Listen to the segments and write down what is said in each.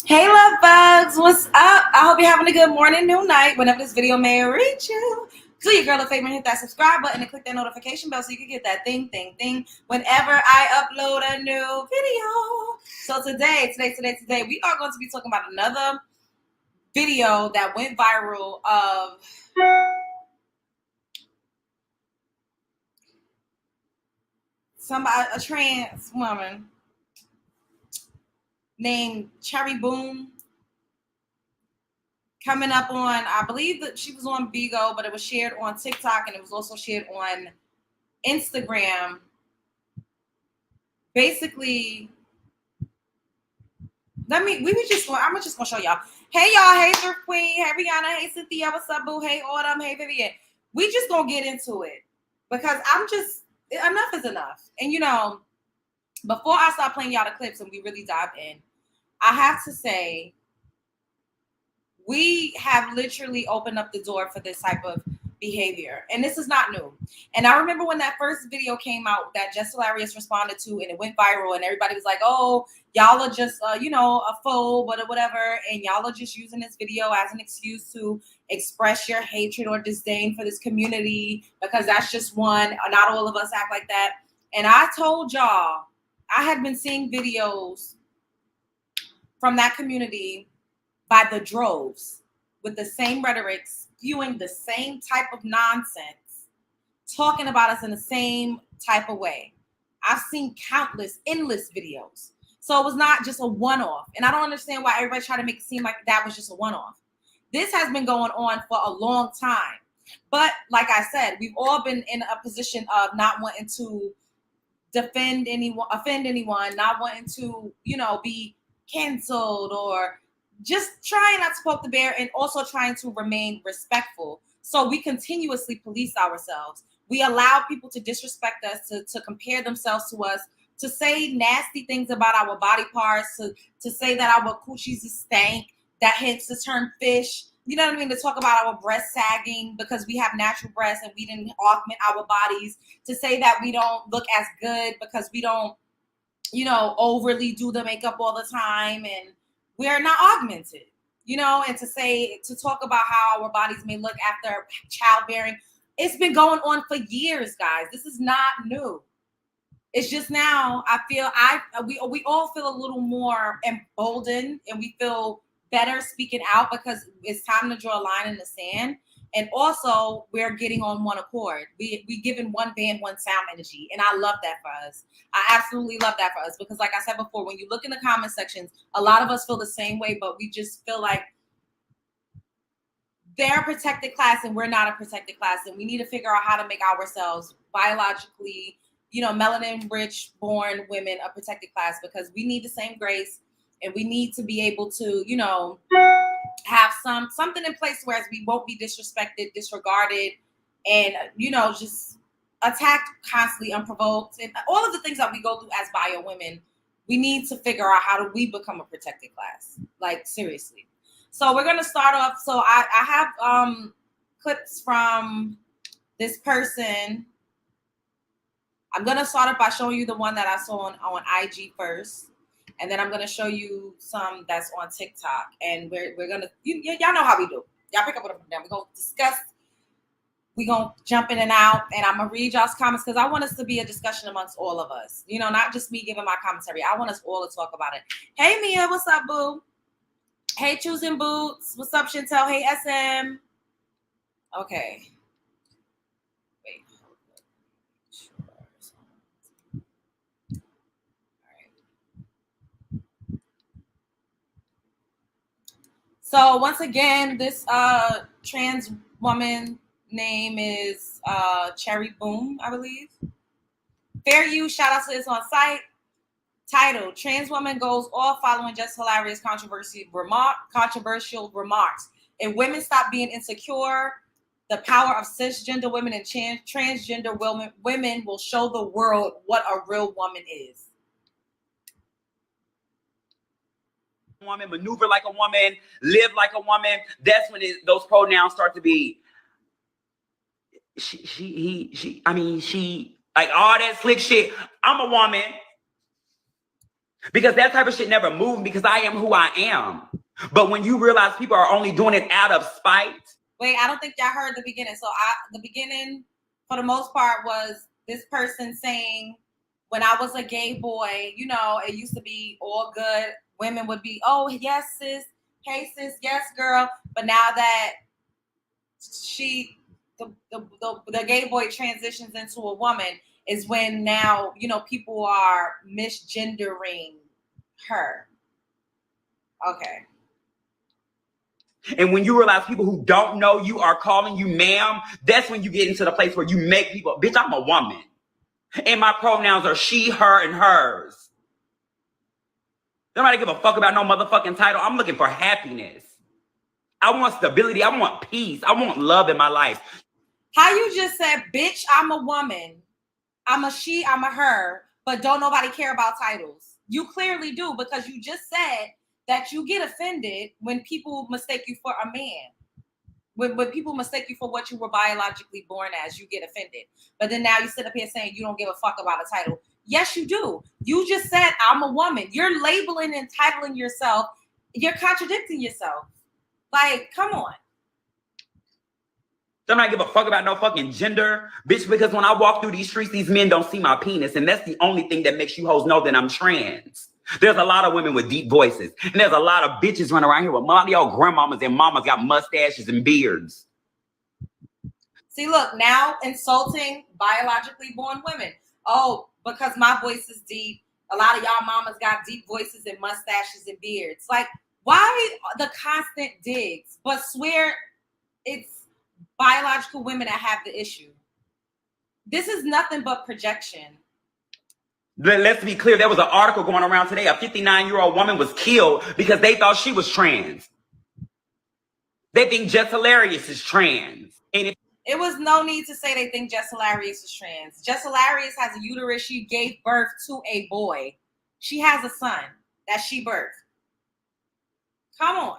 Hey love bugs, what's up? I hope you're having a good morning, noon, night, whenever this video may reach you. Do your girl a favor and hit that subscribe button and click that notification bell so you can get that thing whenever I upload a new video. So today, we are going to be talking about another video that went viral of a trans woman named Cherry Boom coming up on, I believe that she was on Bigo, but it was shared on TikTok and it was also shared on Instagram. Basically, I'm just gonna show y'all. Hey y'all, hey Thrift Queen, hey Rihanna, hey Cynthia, what's up, boo? Hey Autumn, hey Vivian. We just gonna get into it because enough is enough. And before I start playing y'all the clips and we really dive in, I have to say we have literally opened up the door for this type of behavior, and this is not new. And I remember when that first video came out that Just Hilarious responded to, and it went viral, and everybody was like, "Oh, y'all are just, a phobe, but whatever," and y'all are just using this video as an excuse to express your hatred or disdain for this community because that's just one. Not all of us act like that. And I told y'all I had been seeing videos from that community by the droves with the same rhetoric, spewing the same type of nonsense, talking about us in the same type of way. I've seen endless videos. So it was not just a one-off. And I don't understand why everybody tried to make it seem like that was just a one-off. This has been going on for a long time. But like I said, we've all been in a position of not wanting to offend anyone, not wanting to, be canceled or just trying not to poke the bear and also trying to remain respectful. So we continuously police ourselves. We allow people to disrespect us, to compare themselves to us, to say nasty things about our body parts, to say that our coochies is stank, that hence the term fish. You know what I mean? To talk about our breast sagging because we have natural breasts and we didn't augment our bodies. To say that we don't look as good because we don't, overly do the makeup all the time and we're not augmented, and to talk about how our bodies may look after childbearing. It's been going on for years, guys. This is not new. It's just now I feel we all feel a little more emboldened and we feel better speaking out because it's time to draw a line in the sand. And also we're getting on one accord. We giving one band, one sound energy. And I love that for us. I absolutely love that for us because like I said before, when you look in the comment sections, a lot of us feel the same way, but we just feel like they're a protected class and we're not a protected class. And we need to figure out how to make ourselves biologically, melanin rich born women a protected class because we need the same grace and we need to be able to, have something in place whereas we won't be disrespected, disregarded, and just attacked constantly unprovoked. And all of the things that we go through as bio women, we need to figure out how do we become a protected class. Like seriously. So we're gonna start off. So I have clips from this person. I'm gonna start off by showing you the one that I saw on IG first. And then I'm going to show you some that's on TikTok. And we're going to, y'all know how we do. Y'all pick up what I'm doing. We're going to discuss. We're going to jump in and out. And I'm going to read y'all's comments because I want us to be a discussion amongst all of us. Not just me giving my commentary. I want us all to talk about it. Hey, Mia. What's up, boo? Hey, Choosing Boots. What's up, Chantel? Hey, SM. Okay. Wait. So once again, this trans woman name is Cherry Boom, I believe. Fair use, shout out to this on site. Title: Trans woman goes off following Just Hilarious controversial remarks. If women stop being insecure, the power of cisgender women and transgender women will show the world what a real woman is. Woman, maneuver like a woman, live like a woman. That's when those pronouns start to be she, like all that slick shit. I'm a woman. Because that type of shit never moved because I am who I am. But when you realize people are only doing it out of spite. Wait, I don't think y'all heard the beginning. So the beginning, for the most part, was this person saying, when I was a gay boy, you know, it used to be all good. Women would be, oh, yes, sis. Hey, sis. Yes, girl. But now that the gay boy transitions into a woman is when now, you know, people are misgendering her. Okay. And when you realize people who don't know you are calling you ma'am, that's when you get into the place where you make people, bitch, I'm a woman. And my pronouns are she, her, and hers. Nobody give a fuck about no motherfucking title. I'm looking for happiness. I want stability. I want peace. I want love in my life. How you just said, bitch, I'm a woman. I'm a she, I'm a her, but don't nobody care about titles. You clearly do, because you just said that you get offended when people mistake you for a man. When people mistake you for what you were biologically born as, you get offended. But then now you sit up here saying you don't give a fuck about a title. Yes, you do. You just said I'm a woman. You're labeling and titling yourself. You're contradicting yourself. Like, come on. Don't I give a fuck about no fucking gender, bitch, because when I walk through these streets, these men don't see my penis. And that's the only thing that makes you hoes know that I'm trans. There's a lot of women with deep voices. And there's a lot of bitches running around here with a lot of y'all grandmamas and mamas got mustaches and beards. See, look, now insulting biologically born women. Oh, because my voice is deep. A lot of y'all mamas got deep voices and mustaches and beards. Like, why the constant digs? But swear it's biological women that have the issue. This is nothing but projection. Let's be clear. There was an article going around today. A 59-year-old woman was killed because they thought she was trans. They think Jess Hilarious is trans. And it was no need to say they think Jess Hilarious is trans. Jess Hilarious has a uterus. She gave birth to a boy. She has a son that she birthed. Come on.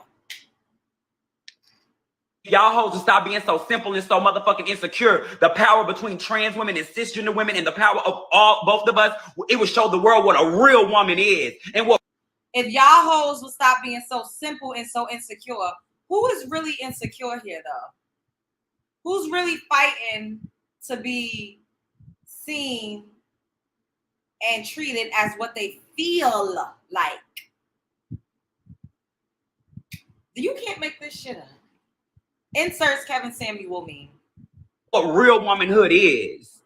Y'all hoes to stop being so simple and so motherfucking insecure. The power between trans women and cisgender women and the power of both of us, it would show the world what a real woman is. And what if y'all hoes would stop being so simple and so insecure, who is really insecure here though? Who's really fighting to be seen and treated as what they feel like? You can't make this shit up. Inserts Kevin Samuel meme. What real womanhood is.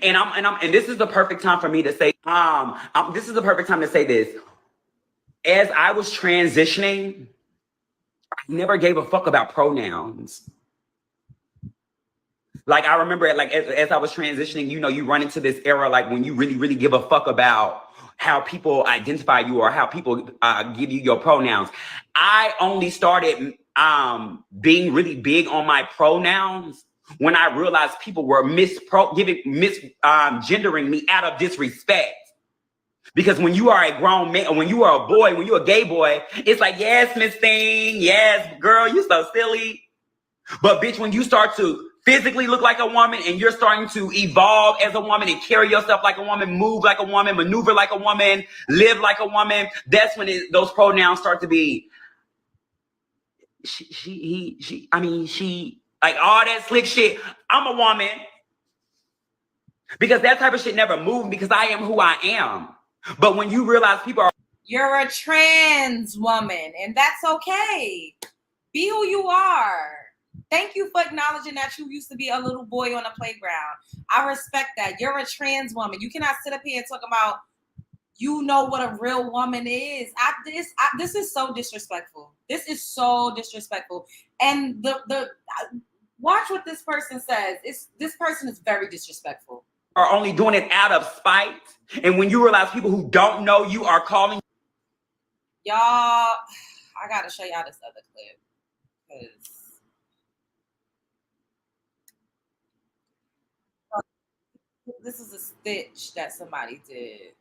And this is the perfect time for me to say, this is the perfect time to say this. As I was transitioning, I never gave a fuck about pronouns. Like, I remember, like, as I was transitioning, you know, you run into this era, like, when you really, really give a fuck about how people identify you or how people give you your pronouns. I only started being really big on my pronouns when I realized people were misgendering me out of disrespect. Because when you are a grown man, when you are a boy, when you're a gay boy, it's like, yes, Miss Thing, yes, girl, you so silly. But bitch, when you start to physically look like a woman and you're starting to evolve as a woman and carry yourself like a woman, move like a woman, maneuver like a woman, live like a woman, that's when those pronouns start to be she, like all that slick shit. I'm a woman. Because that type of shit never moved because I am who I am. But when you realize people are... You're a trans woman and that's okay. Be who you are. Thank you for acknowledging that you used to be a little boy on a playground. I respect that. You're a trans woman. You cannot sit up here and talk about, you know what a real woman is. This is so disrespectful. This is so disrespectful. And watch what this person says. This person is very disrespectful. Are only doing it out of spite. And when you realize people who don't know you are calling... Y'all, I got to show y'all this other clip. Because... this is a stitch that somebody did.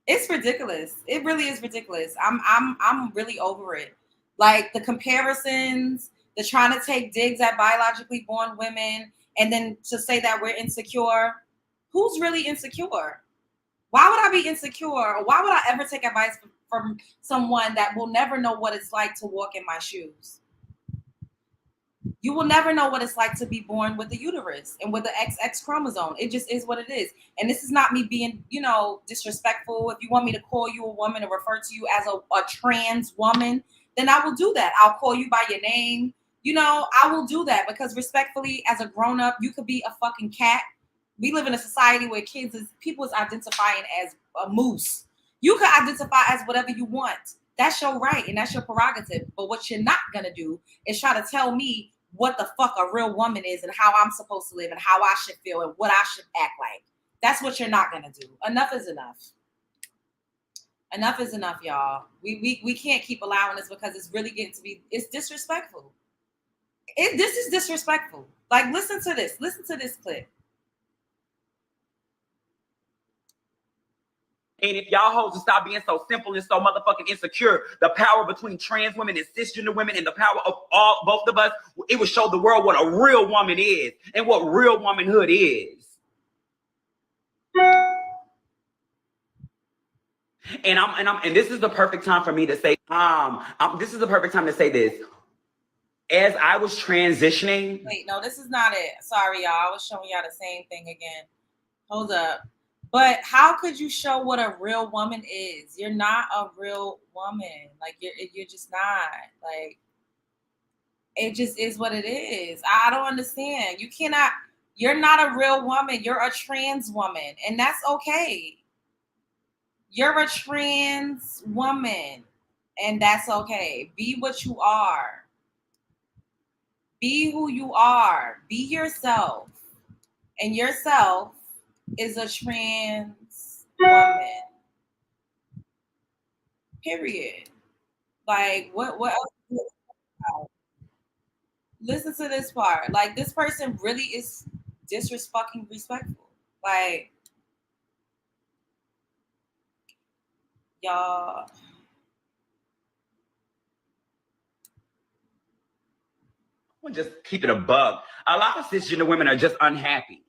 It's ridiculous. It really is ridiculous. I'm really over it. Like the comparisons, the trying to take digs at biologically born women, and then to say that we're insecure. Who's really insecure? Why would I be insecure? Or why would I ever take advice from someone that will never know what it's like to walk in my shoes? You will never know what it's like to be born with a uterus and with the XX chromosome. It just is what it is. And this is not me being, disrespectful. If you want me to call you a woman and refer to you as a trans woman, then I will do that. I'll call you by your name. I will do that because respectfully, as a grown up, you could be a fucking cat. We live in a society where people is identifying as a moose. You can identify as whatever you want. That's your right and that's your prerogative. But what you're not going to do is try to tell me what the fuck a real woman is and how I'm supposed to live and how I should feel and what I should act like. That's what you're not going to do. Enough is enough. Enough is enough, y'all. We can't keep allowing this because it's really getting to be, it's disrespectful. This is disrespectful. Like, listen to this. Listen to this clip. And if y'all hoes to stop being so simple and so motherfucking insecure, the power between trans women and cisgender women and the power of both of us, it would show the world what a real woman is and what real womanhood is. And this is the perfect time for me to say, this is the perfect time to say this. As I was transitioning. Wait, no, this is not it. Sorry, y'all. I was showing y'all the same thing again. Hold up. But how could you show what a real woman is? You're not a real woman. Like, you're just not. Like, it just is what it is. I don't understand. You're not a real woman. You're a trans woman. And that's okay. You're a trans woman. And that's okay. Be what you are. Be who you are. Be yourself. And yourself is a trans woman. Period. Like, what else? Listen to this part. Like, this person really is disrespectful. Like, y'all. I'm just keep it a bug. A lot of cisgender women are just unhappy.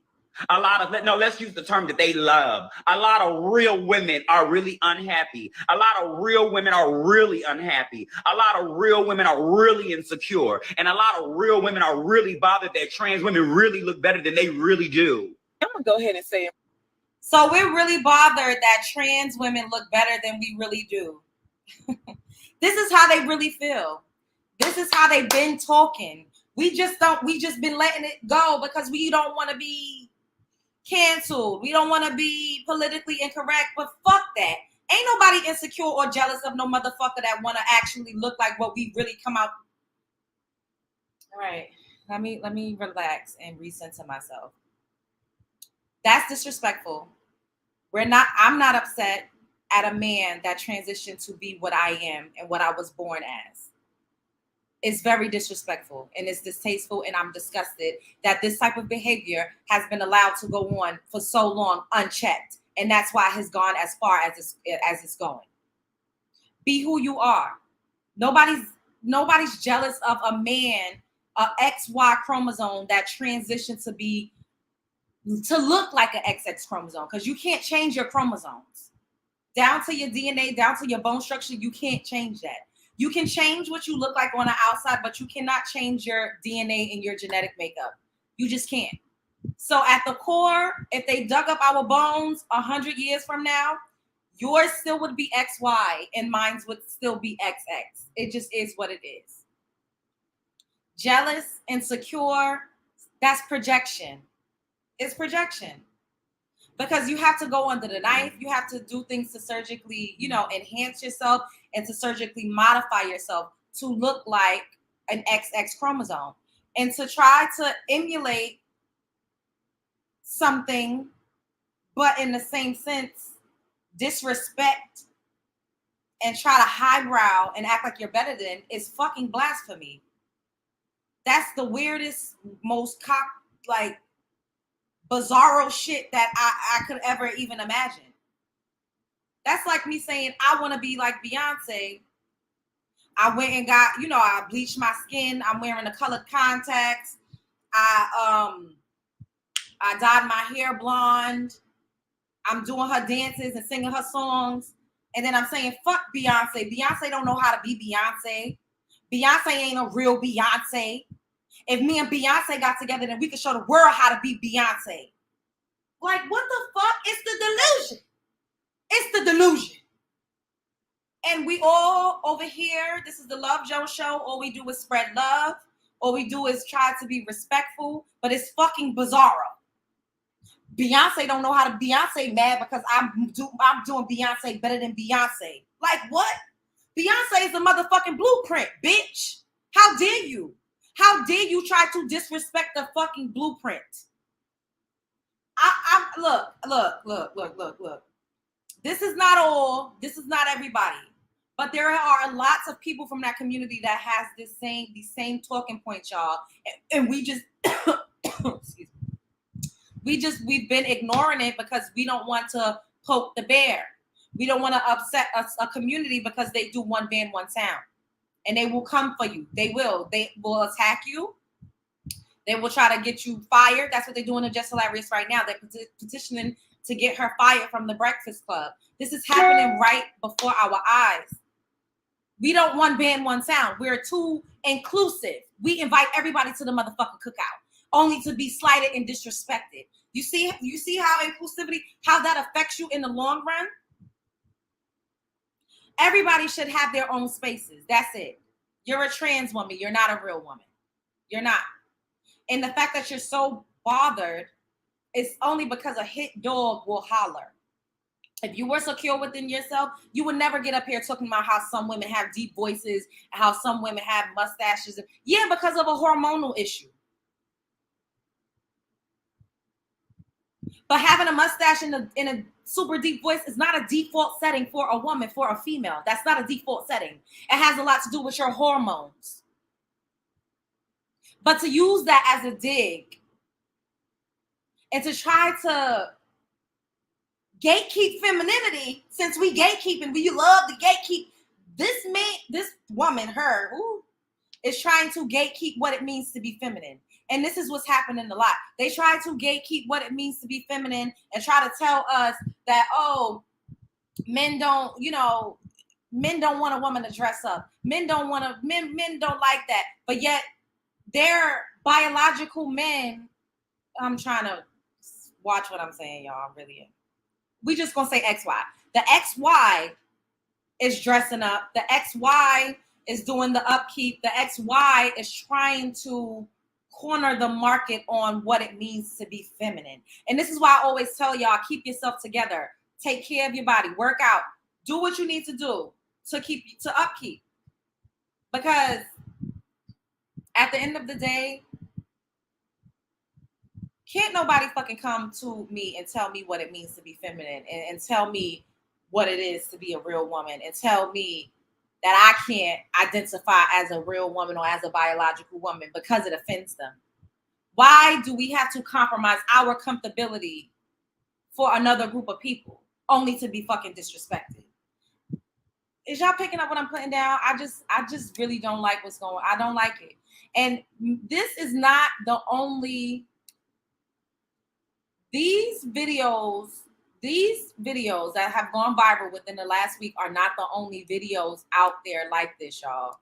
Let's use the term that they love. A lot of real women are really unhappy. A lot of real women are really unhappy. A lot of real women are really insecure. And a lot of real women are really bothered that trans women really look better than they really do. I'm going to go ahead and say it. So we're really bothered that trans women look better than we really do. This is how they really feel. This is how they've been talking. We just been letting it go because we don't want to be canceled. We don't want to be politically incorrect, but fuck that. Ain't nobody insecure or jealous of no motherfucker that want to actually look like what we really come out. All right, let me relax and recenter myself. That's disrespectful. I'm not upset at a man that transitioned to be what I am and what I was born as. It's very disrespectful and it's distasteful, and I'm disgusted that this type of behavior has been allowed to go on for so long unchecked, and that's why it has gone as far as it's going. Be who you are. Nobody's jealous of a man, a XY chromosome that transitioned to look like an XX chromosome, because you can't change your chromosomes down to your DNA, down to your bone structure. You can't change that. You can change what you look like on the outside, but you cannot change your DNA and your genetic makeup. You just can't. So at the core, if they dug up our bones 100 years from now, yours still would be XY and mine would still be XX. It just is what it is. Jealous, insecure, that's projection. It's projection. Because you have to go under the knife. You have to do things to surgically, enhance yourself and to surgically modify yourself to look like an XX chromosome. And to try to emulate something, but in the same sense, disrespect and try to highbrow and act like you're better than is fucking blasphemy. That's the weirdest, most bizarro shit that I could ever even imagine. That's like me saying I want to be like Beyonce. I went and got, I bleached my skin. I'm wearing the colored contacts. I dyed my hair blonde. I'm doing her dances and singing her songs. And then I'm saying, fuck Beyonce. Beyonce don't know how to be Beyonce. Beyonce ain't a real Beyonce. If me and Beyonce got together, then we could show the world how to be Beyonce. Like, what the fuck? It's the delusion. It's the delusion. And we all over here, this is the Love Jones show. All we do is spread love. All we do is try to be respectful. But it's fucking bizarro. Beyonce don't know how to Beyonce mad because I'm doing Beyonce better than Beyonce. Like what? Beyonce is a motherfucking blueprint, bitch. How dare you? How dare you try to disrespect the fucking blueprint? Look. This is not all. This is not everybody. But there are lots of people from that community that has these same talking points, y'all. And we just excuse me. We've been ignoring it because we don't want to poke the bear. We don't want to upset a community because they do one band, one sound. And they will come for you. They will. They will attack you. They will try to get you fired. That's what they're doing to Just Hilarious right now. They're petitioning to get her fired from the Breakfast Club. This is happening right before our eyes. We don't one band, one sound. We're too inclusive. We invite everybody to the motherfucking cookout, only to be slighted and disrespected. You see how inclusivity, how that affects you in the long run? Everybody should have their own spaces. That's it. You're a trans woman. You're not a real woman. You're not. And the fact that you're so bothered is only because a hit dog will holler. If you were secure within yourself, you would never get up here talking about how some women have deep voices and how some women have mustaches. Yeah, because of a hormonal issue. But having a mustache in a super deep voice is not a default setting for a woman, for a female. That's not a default setting. It has a lot to do with your hormones. But to use that as a dig and to try to gatekeep femininity, since we gatekeeping, we love to gatekeep. This woman, her, is trying to gatekeep what it means to be feminine. And this is what's happening a lot. They try to gatekeep what it means to be feminine and try to tell us that, men don't want a woman to dress up. Men don't like that. But yet they're biological men. I'm trying to watch what I'm saying, y'all. I really am. We just gonna say XY. The XY is dressing up. The XY is doing the upkeep. The XY is trying to corner the market on what it means to be feminine. And this is why I always tell y'all, keep yourself together. Take care of your body. Work out. Do what you need to do to upkeep. Because at the end of the day, can't nobody fucking come to me and tell me what it means to be feminine and tell me what it is to be a real woman and tell me that I can't identify as a real woman or as a biological woman because it offends them. Why do we have to compromise our comfortability for another group of people only to be fucking disrespected? Is y'all picking up what I'm putting down? I just really don't like what's going on. I don't like it. And this is not the only... These videos that have gone viral within the last week are not the only videos out there like this, y'all.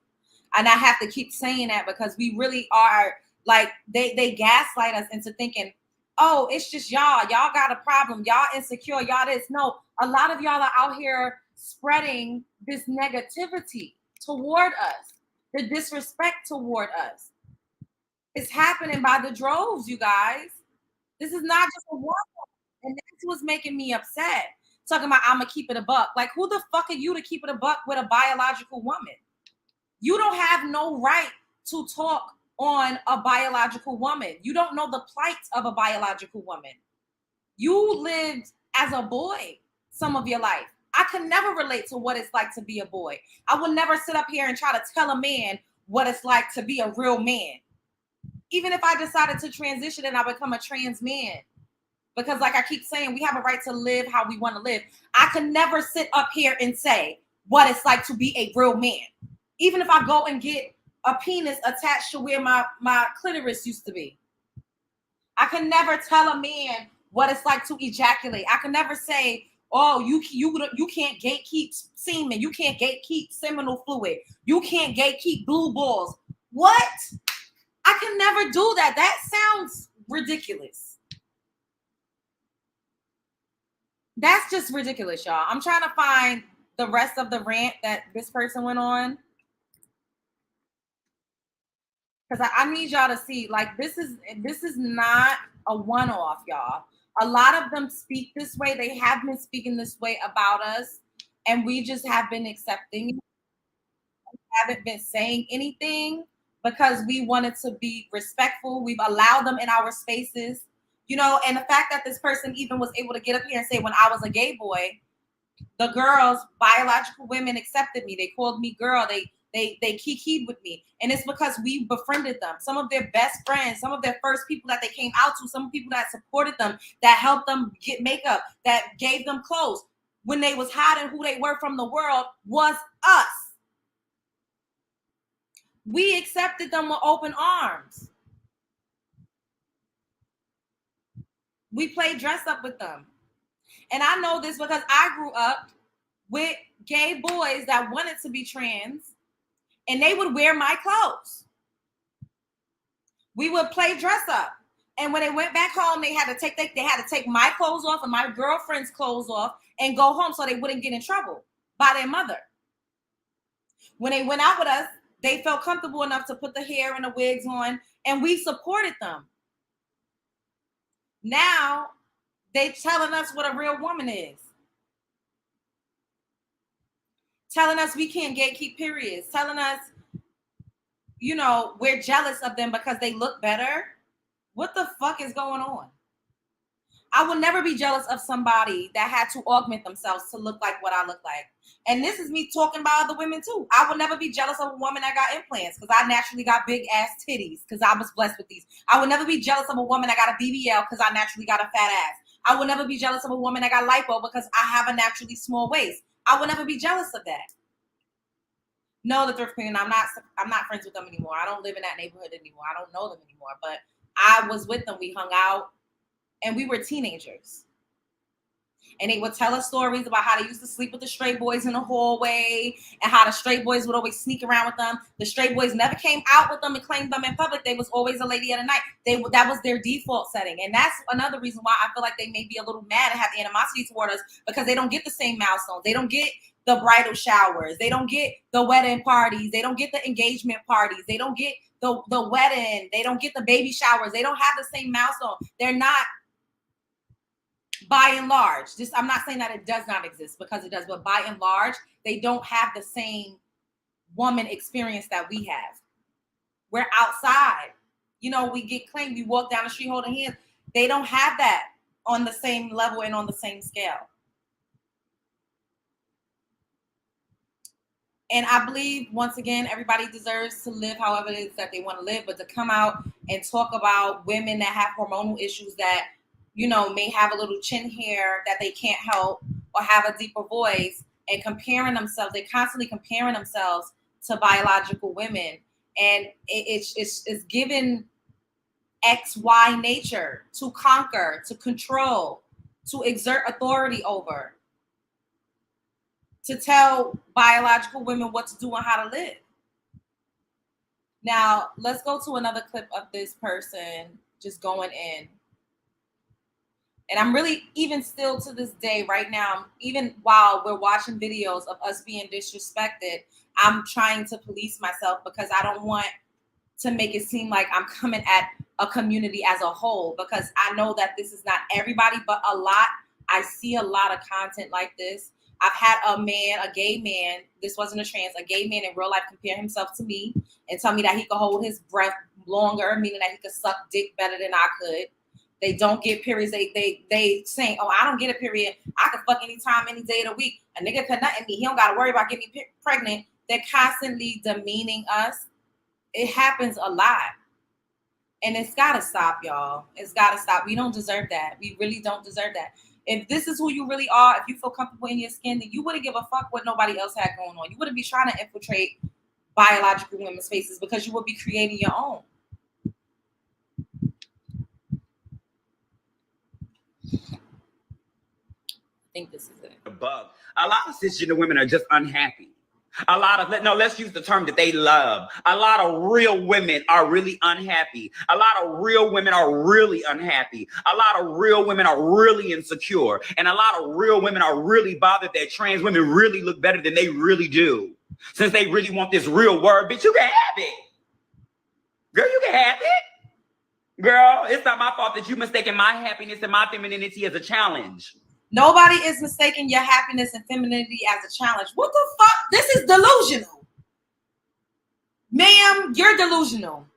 And I have to keep saying that because we really are like, they gaslight us into thinking, oh, it's just y'all got a problem. Y'all insecure. Y'all this. No, a lot of y'all are out here spreading this negativity toward us, the disrespect toward us. It's happening by the droves, you guys. This is not just a one. And that's what's making me upset. Talking about I'm gonna keep it a buck. Like, who the fuck are you to keep it a buck with a biological woman? You don't have no right to talk on a biological woman. You don't know the plight of a biological woman. You lived as a boy some of your life. I could never relate to what it's like to be a boy. I would never sit up here and try to tell a man what it's like to be a real man. Even if I decided to transition and I become a trans man. Because like I keep saying, we have a right to live how we want to live. I could never sit up here and say what it's like to be a real man. Even if I go and get a penis attached to where my clitoris used to be. I can never tell a man what it's like to ejaculate. I can never say, oh, you can't gatekeep semen. You can't gatekeep seminal fluid. You can't gatekeep blue balls. What? I can never do that. That sounds ridiculous. That's just ridiculous, y'all. I'm trying to find the rest of the rant that this person went on. Because I need y'all to see, like, this is not a one-off, y'all. A lot of them speak this way. They have been speaking this way about us, and we just have been accepting it. We haven't been saying anything because we wanted to be respectful. We've allowed them in our spaces, you know, and the fact that this person even was able to get up here and say, when I was a gay boy, the girls, biological women, accepted me. They called me girl. They kikied with me. And it's because we befriended them. Some of their best friends, some of their first people that they came out to, some people that supported them, that helped them get makeup, that gave them clothes when they was hiding who they were from the world was us. We accepted them with open arms. We played dress up with them. And I know this because I grew up with gay boys that wanted to be trans, and they would wear my clothes. We would play dress up. And when they went back home, they had to take my clothes off and my girlfriend's clothes off and go home so they wouldn't get in trouble by their mother. When they went out with us, they felt comfortable enough to put the hair and the wigs on, and we supported them. Now they telling us what a real woman is. Telling us we can't gatekeep periods. Telling us, you know, we're jealous of them because they look better. What the fuck is going on? I will never be jealous of somebody that had to augment themselves to look like what I look like. And this is me talking about other women too. I will never be jealous of a woman that got implants because I naturally got big ass titties because I was blessed with these. I will never be jealous of a woman that got a BBL because I naturally got a fat ass. I will never be jealous of a woman that got lipo because I have a naturally small waist. I will never be jealous of that. No, the thrift queen, I'm not friends with them anymore. I don't live in that neighborhood anymore. I don't know them anymore. But I was with them. We hung out. And we were teenagers. And they would tell us stories about how they used to sleep with the straight boys in the hallway and how the straight boys would always sneak around with them. The straight boys never came out with them and claimed them in public. They was always a lady of the night. That was their default setting. And that's another reason why I feel like they may be a little mad and have animosity toward us because they don't get the same milestones. They don't get the bridal showers. They don't get the wedding parties. They don't get the engagement parties. They don't get the wedding. They don't get the baby showers. They don't have the same milestone. They're not, by and large, I'm not saying that it does not exist because it does, but by and large, they don't have the same woman experience that we have. We're outside. You know, we get claimed, we walk down the street holding hands. They don't have that on the same level and on the same scale. And I believe, once again, everybody deserves to live however it is that they want to live, but to come out and talk about women that have hormonal issues that, you know, may have a little chin hair that they can't help or have a deeper voice and comparing themselves. They're constantly comparing themselves to biological women. And it's given XY nature to conquer, to control, to exert authority over, to tell biological women what to do and how to live. Now, let's go to another clip of this person just going in. And I'm really, even still to this day, right now, even while we're watching videos of us being disrespected, I'm trying to police myself because I don't want to make it seem like I'm coming at a community as a whole, because I know that this is not everybody, but a lot. I see a lot of content like this. I've had a gay man, this wasn't a trans, a gay man in real life compare himself to me and tell me that he could hold his breath longer, meaning that he could suck dick better than I could. They don't get periods. They saying, oh, I don't get a period. I can fuck anytime, any day of the week. A nigga could nothing me. He don't got to worry about getting me pregnant. They're constantly demeaning us. It happens a lot. And it's got to stop, y'all. It's got to stop. We don't deserve that. We really don't deserve that. If this is who you really are, if you feel comfortable in your skin, then you wouldn't give a fuck what nobody else had going on. You wouldn't be trying to infiltrate biological women's spaces because you will be creating your own. I think this is it. Above. A lot of cisgender women are just unhappy. Let's use the term that they love. A lot of real women are really unhappy. A lot of real women are really unhappy. A lot of real women are really insecure. And a lot of real women are really bothered that trans women really look better than they really do. Since they really want this real word, bitch, you can have it. Girl, you can have it. Girl, it's not my fault that you mistaken my happiness and my femininity as a challenge. Nobody is mistaking your happiness and femininity as a challenge. What the fuck? This is delusional. Ma'am, you're delusional.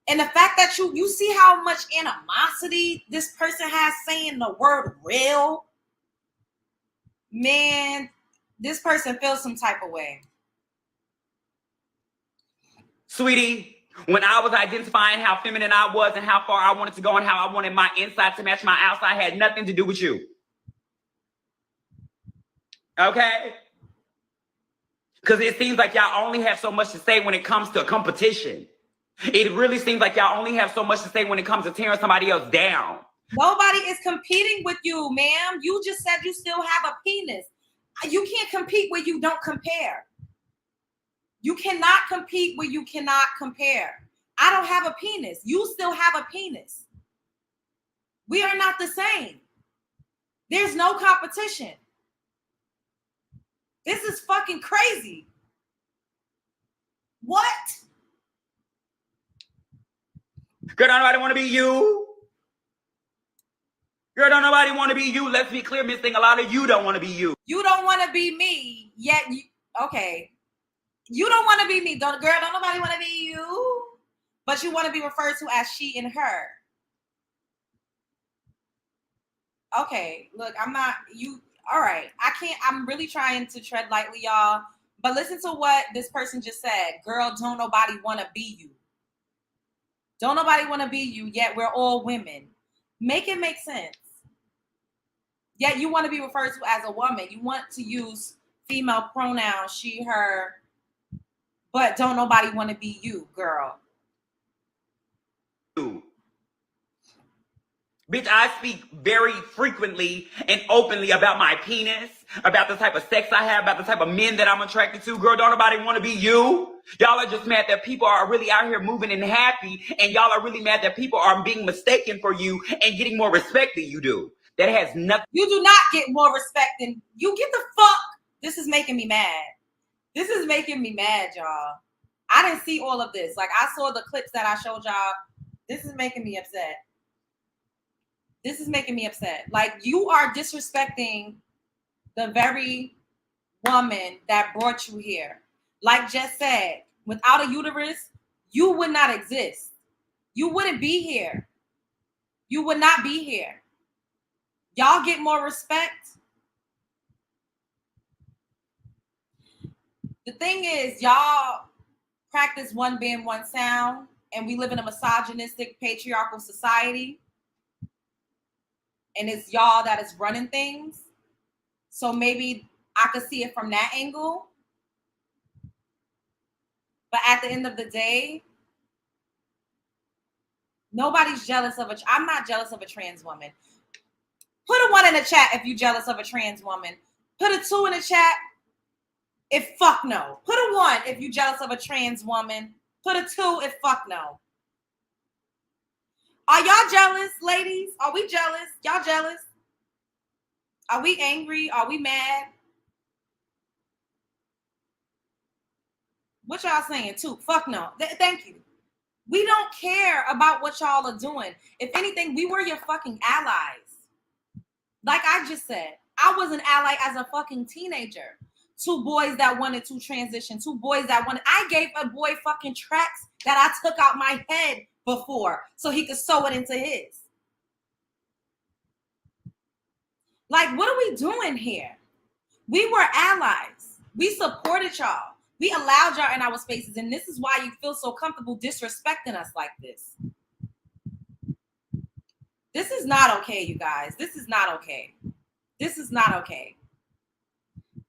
And the fact that you see how much animosity this person has saying the word real, man, this person feels some type of way. Sweetie, when I was identifying how feminine I was and how far I wanted to go and how I wanted my inside to match my outside had nothing to do with you. Okay? Because it seems like y'all only have so much to say when it comes to competition. It really seems like y'all only have so much to say when it comes to tearing somebody else down. Nobody is competing with you, ma'am. You just said you still have a penis. You can't compete where you don't compare. You cannot compete where you cannot compare. I don't have a penis. You still have a penis. We are not the same. There's no competition. This is fucking crazy. What? Girl, don't nobody want to be you. Girl, don't nobody want to be you. Let's be clear, Miss Thing. A lot of you don't want to be you. You don't want to be me, yet you, okay. You don't want to be me. Don't nobody want to be you. But you want to be referred to as she and her. Okay, look, I'm not, you, all right. I'm really trying to tread lightly, y'all. But listen to what this person just said. Girl, don't nobody want to be you. Don't nobody want to be you, yet we're all women. Make it make sense. Yet you want to be referred to as a woman. You want to use female pronouns, she, her, but don't nobody want to be you, girl. Bitch, I speak very frequently and openly about my penis, about the type of sex I have, about the type of men that I'm attracted to. Girl, don't nobody want to be you. Y'all are just mad that people are really out here moving and happy, and y'all are really mad that people are being mistaken for you and getting more respect than you do. That has nothing. You do not get more respect than you. Get the fuck. This is making me mad. This is making me mad, y'all. I didn't see all of this. Like, I saw the clips that I showed y'all. This is making me upset. This is making me upset. Like, you are disrespecting the very woman that brought you here. Like Jess said, without a uterus, you would not exist. You wouldn't be here. You would not be here. Y'all get more respect. The thing is, y'all practice one band, one sound, and we live in a misogynistic, patriarchal society. And it's y'all that is running things. So maybe I could see it from that angle. But at the end of the day, nobody's jealous of I'm not jealous of a trans woman. Put a 1 in the chat if you're jealous of a trans woman. Put a 2 in the chat if fuck no. Put a 1 if you're jealous of a trans woman. Put a 2 if fuck no. Are y'all jealous, ladies? Are we jealous? Y'all jealous? Are we angry? Are we mad? What y'all saying? 2? Fuck no. Thank you. We don't care about what y'all are doing. If anything, we were your fucking allies. Like I just said, I was an ally as a fucking teenager. 2 boys that wanted to transition. 2 boys that wanted. I gave a boy fucking tracks that I took out my head before so he could sew it into his. Like, what are we doing here? We were allies. We supported y'all. We allowed y'all in our spaces, and this is why you feel so comfortable disrespecting us like this. This is not okay, you guys. This is not okay. This is not okay.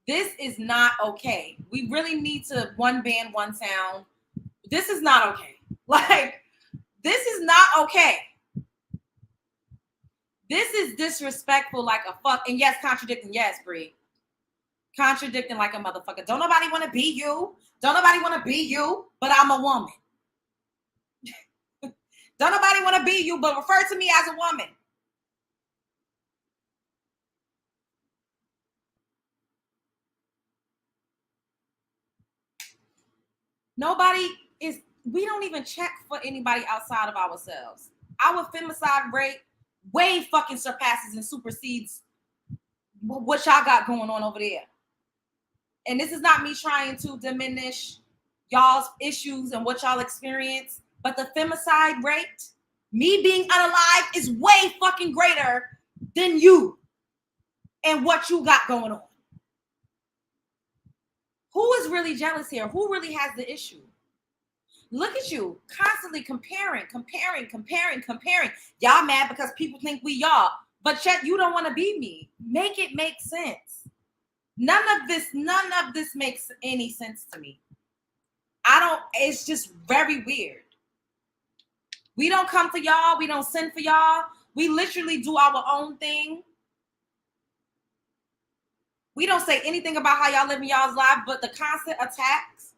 This is not okay. We really need to one band, one sound. This is not okay. Like, this is not okay. This is disrespectful like a fuck. And yes, contradicting. Yes, Bree. Contradicting like a motherfucker. Don't nobody want to be you. Don't nobody want to be you, but I'm a woman. Don't nobody want to be you, but refer to me as a woman. We don't even check for anybody outside of ourselves. Our femicide rate way fucking surpasses and supersedes what y'all got going on over there. And this is not me trying to diminish y'all's issues and what y'all experience, but the femicide rate, me being unalive, is way fucking greater than you and what you got going on. Who is really jealous here? Who really has the issue? Look at you, constantly comparing. Y'all mad because people think we y'all, but yet you don't want to be me. Make it make sense. None of this makes any sense to me. It's just very weird. We don't come for y'all. We don't send for y'all. We literally do our own thing. We don't say anything about how y'all living y'all's life, but the constant attacks,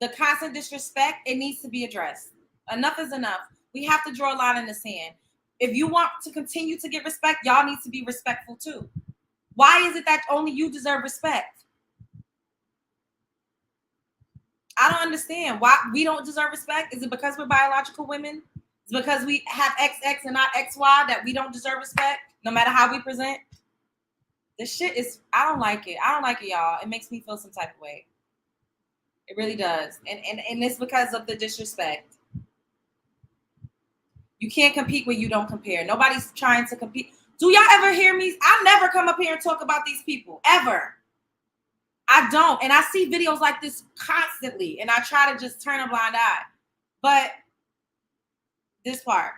the constant disrespect, it needs to be addressed. Enough is enough. We have to draw a line in the sand. If you want to continue to get respect, y'all need to be respectful too. Why is it that only you deserve respect? I don't understand why we don't deserve respect. Is it because we're biological women? Is it because we have XX and not XY that we don't deserve respect, no matter how we present? This shit is, I don't like it. I don't like it, y'all. It makes me feel some type of way. It really does. And it's because of the disrespect. You can't compete when you don't compare. Nobody's trying to compete. Do y'all ever hear me? I never come up here and talk about these people, ever. I don't. And I see videos like this constantly, and I try to just turn a blind eye. But this part.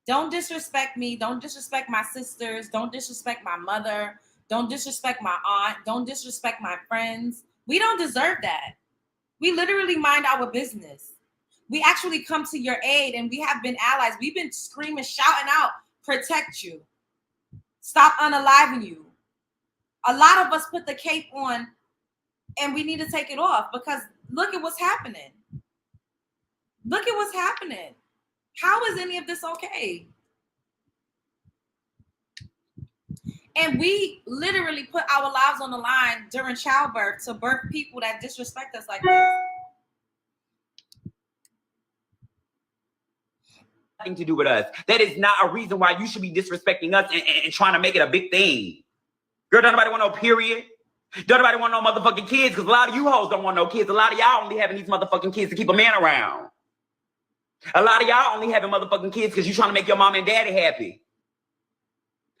Don't disrespect me. Don't disrespect my sisters. Don't disrespect my mother. Don't disrespect my aunt. Don't disrespect my friends. We don't deserve that. We literally mind our business. We actually come to your aid, and we have been allies. We've been screaming, shouting out, protect you. Stop unaliving you. A lot of us put the cape on, and we need to take it off because look at what's happening. Look at what's happening. How is any of this okay? And we literally put our lives on the line during childbirth to birth people that disrespect us like this. Nothing to do with us. That is not a reason why you should be disrespecting us and trying to make it a big thing. Girl, don't nobody want no period. Don't nobody want no motherfucking kids, because a lot of you hoes don't want no kids. A lot of y'all only having these motherfucking kids to keep a man around. A lot of y'all only having motherfucking kids because you're trying to make your mom and daddy happy.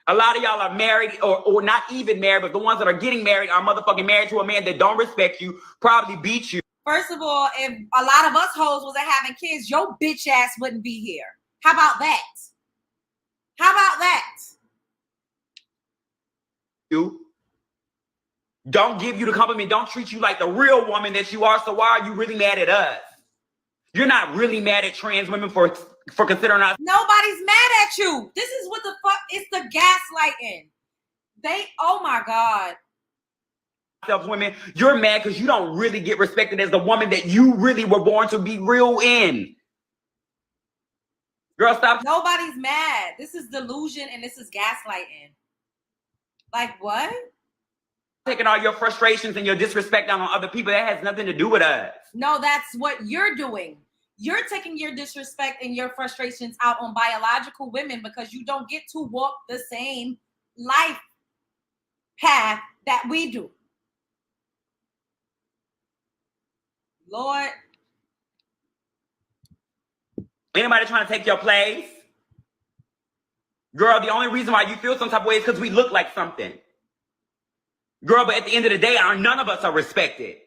A lot of y'all are married or not even married, but the ones that are getting married are motherfucking married to a man that don't respect you, probably beat you. First of all, if a lot of us hoes wasn't having kids, your bitch ass wouldn't be here. How about that? How about that? You don't give you the compliment. Don't treat you like the real woman that you are. So why are you really mad at us? You're not really mad at trans women for considering us. Nobody's mad at you. This is what the fuck. It's the gaslighting. Oh my God. Women, you're mad because you don't really get respected as the woman that you really were born to be real in. Girl, stop. Nobody's mad. This is delusion and this is gaslighting. Like what? Taking all your frustrations and your disrespect down on other people. That has nothing to do with us. No, that's what you're doing. You're taking your disrespect and your frustrations out on biological women because you don't get to walk the same life path that we do. Lord. Anybody trying to take your place? Girl, the only reason why you feel some type of way is because we look like something. Girl, but at the end of the day, none of us are respected.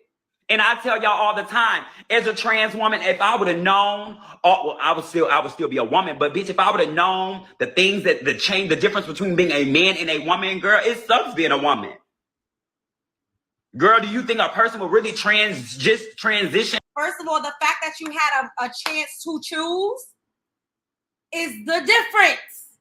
And I tell y'all all the time, as a trans woman, if I would have known, well, I would still be a woman. But bitch, if I would have known the things that the difference between being a man and a woman, girl, it sucks being a woman. Girl, do you think a person will really transition? First of all, the fact that you had a chance to choose is the difference.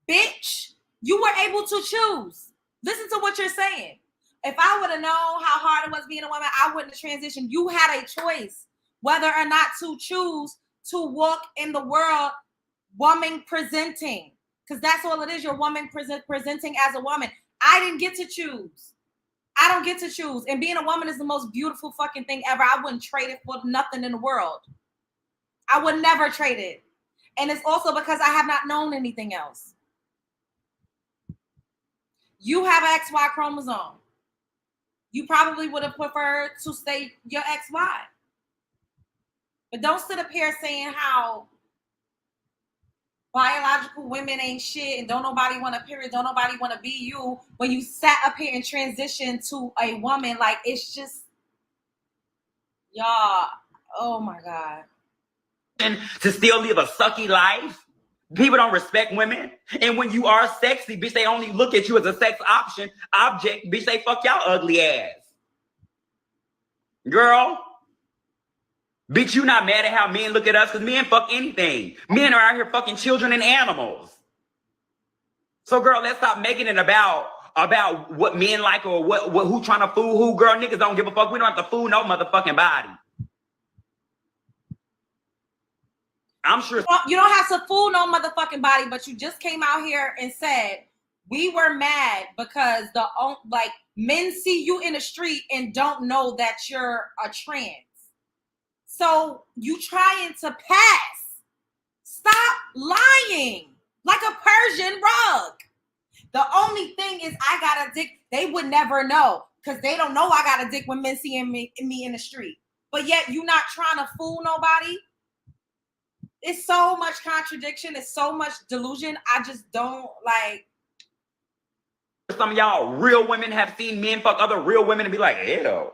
Bitch, you were able to choose. Listen to what you're saying. If I would have known how hard it was being a woman, I wouldn't have transitioned. You had a choice whether or not to choose to walk in the world woman presenting. Because that's all it is. You're woman presenting as a woman. I didn't get to choose. I don't get to choose. And being a woman is the most beautiful fucking thing ever. I wouldn't trade it for nothing in the world. I would never trade it. And it's also because I have not known anything else. You have an XY chromosome. You probably would have preferred to stay your XY. But don't sit up here saying how biological women ain't shit and don't nobody want to period, don't nobody want to be you when you sat up here and transitioned to a woman. Like, it's just, y'all, oh my God. To still live a sucky life. People don't respect women. And when you are sexy, bitch, they only look at you as a sex object. Bitch, they fuck y'all ugly ass. Girl. Bitch, you not mad at how men look at us because men fuck anything. Men are out here fucking children and animals. So, girl, let's stop making it about what men like or what who trying to fool who. Girl, niggas don't give a fuck. We don't have to fool no motherfucking body. I'm sure you don't have to fool no motherfucking body, but you just came out here and said we were mad because men see you in the street and don't know that you're a trans. So you trying to pass. Stop lying like a Persian rug. The only thing is I got a dick. They would never know because they don't know I got a dick when men see me in the street. But yet you not trying to fool nobody. It's so much contradiction. It's so much delusion. I just don't like. Some of y'all real women have seen men fuck other real women and be like, ew.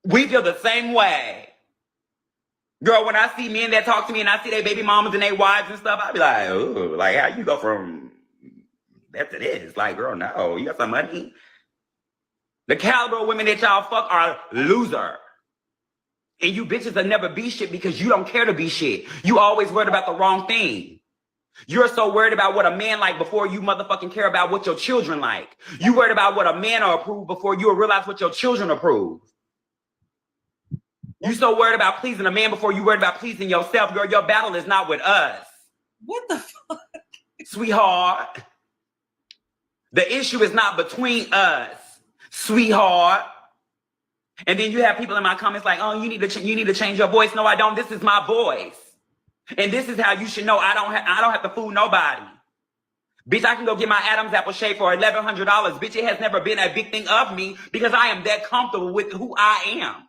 We feel the same way. Girl, when I see men that talk to me and I see their baby mamas and their wives and stuff, I be like, ooh, like how you go from that to this? Like, girl, no, you got some money. The caliber of women that y'all fuck are loser. And you bitches will never be shit because you don't care to be shit. You always worried about the wrong thing. You're so worried about what a man like before you motherfucking care about what your children like. You worried about what a man will approve before you realize what your children approve. You so worried about pleasing a man before you worried about pleasing yourself. Girl, your battle is not with us. What the fuck? Sweetheart. The issue is not between us, sweetheart. And then you have people in my comments like, oh, you need to change your voice. No, I don't. This is my voice. And this is how you should know I don't have to fool nobody. Bitch, I can go get my Adam's apple shave for $1,100. Bitch, it has never been a big thing of me because I am that comfortable with who I am.